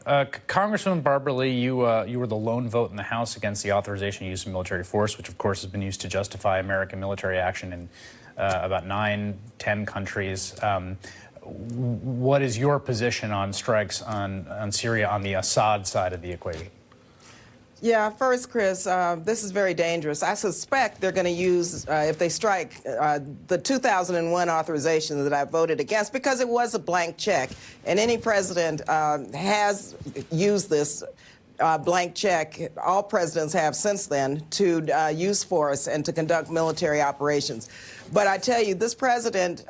Congresswoman Barbara Lee, you were the lone vote in the House against the authorization of use of military force, which of course has been used to justify American military action in about 9-10 countries. What is your position on strikes on Syria on the Assad side of the equation? Yeah, first, Chris, this is very dangerous. I suspect they're going to use, if they strike, the 2001 authorization that I voted against because it was a blank check. And any president has used this blank check, all presidents have since then, to use force and to conduct military operations. But I tell you, this president,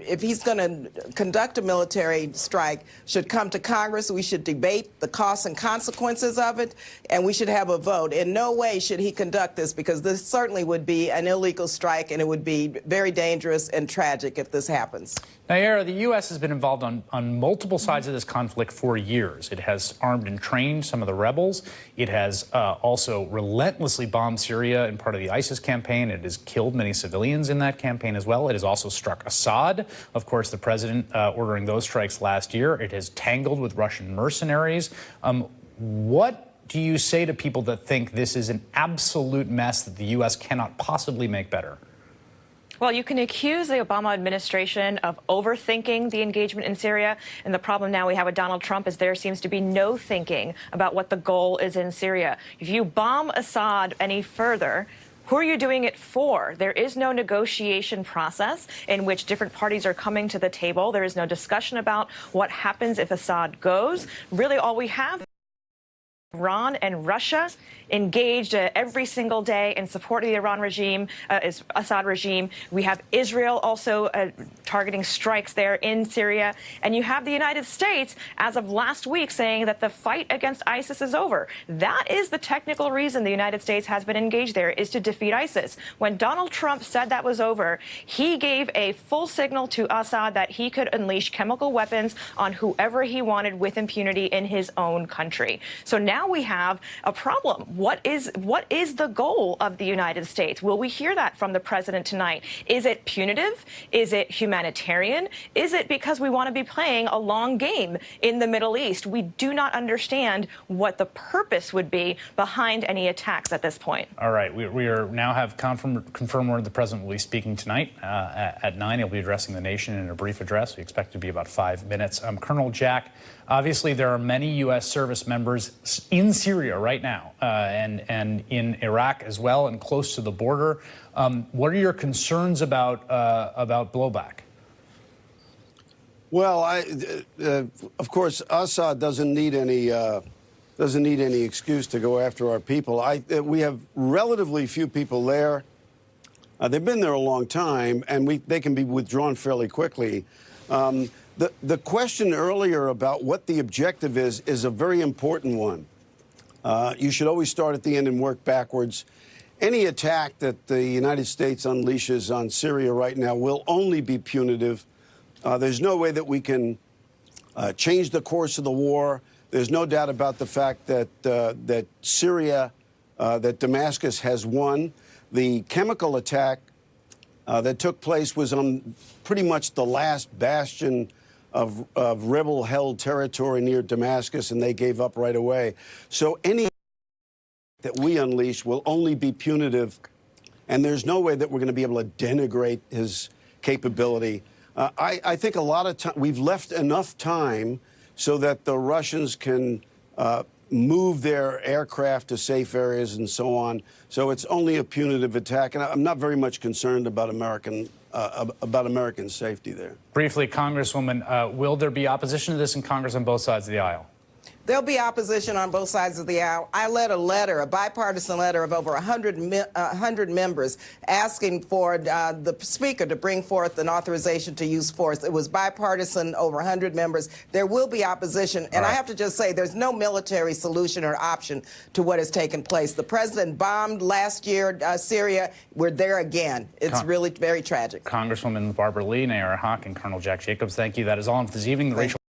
if he's going to conduct a military strike, should come to Congress. We should debate the costs and consequences of it, and we should have a vote. In no way should he conduct this, because this certainly would be an illegal strike, and it would be very dangerous and tragic if this happens. Nayara, the U.S. has been involved on multiple sides of this conflict for years. It has armed and trained some of the rebels. It has also relentlessly bombed Syria in part of the ISIS campaign. It has killed many civilians in that campaign as well. It has also struck Assad, of course, the president ordering those strikes last year. It has tangled with Russian mercenaries. What do you say to people that think this is an absolute mess that the U.S. cannot possibly make better? Well, you can accuse the Obama administration of overthinking the engagement in Syria, and the problem now we have with Donald Trump is there seems to be no thinking about what the goal is in Syria. If you bomb Assad any further, who are you doing it for? There is no negotiation process in which different parties are coming to the table. There is no discussion about what happens if Assad goes. Really, all we have is Iran and Russia engaged every single day in support of the Iran regime, Assad regime. We have Israel also targeting strikes there in Syria. And you have the United States, as of last week, saying that the fight against ISIS is over. That is the technical reason the United States has been engaged there, is to defeat ISIS. When Donald Trump said that was over, he gave a full signal to Assad that he could unleash chemical weapons on whoever he wanted with impunity in his own country. So now we have a problem. What is the goal of the United States? Will we hear that from the president tonight? Is it punitive? Is it humanitarian? Is it because we want to be playing a long game in the Middle East? We do not understand what the purpose would be behind any attacks at this point. All right, we are now have confirmed word the president will be speaking tonight at 9. He'll be addressing the nation in a brief address. We expect it to be about 5 minutes. Colonel Jack, obviously there are many U.S. service members in Syria right now and in Iraq as well, and close to the border. What are your concerns about blowback? Well, of course, Assad doesn't need any excuse to go after our people. We have relatively few people there. They've been there a long time, and they can be withdrawn fairly quickly. The question earlier about what the objective is a very important one. You should always start at the end and work backwards. Any attack that the United States unleashes on Syria right now will only be punitive. There's no way that we can change the course of the war. There's no doubt about the fact that that Syria, that Damascus has won. The chemical attack that took place was on pretty much the last bastion of rebel-held territory near Damascus, and they gave up right away. So any that we unleash will only be punitive, and there's no way that we're going to be able to denigrate his capability. I think a lot of time we've left enough time so that the Russians can move their aircraft to safe areas and so on. So it's only a punitive attack, and I'm not very much concerned about American safety there. Briefly, Congresswoman, will there be opposition to this in Congress on both sides of the aisle? There'll be opposition on both sides of the aisle. I led a letter, a bipartisan letter of over 100 members asking for the Speaker to bring forth an authorization to use force. It was bipartisan, over 100 members. There will be opposition. And I have to just say, there's no military solution or option to what has taken place. The president bombed last year Syria. We're there again. It's really very tragic. Congresswoman Barbara Lee, Nayara Hawk, and Colonel Jack Jacobs, thank you. That is all for this evening.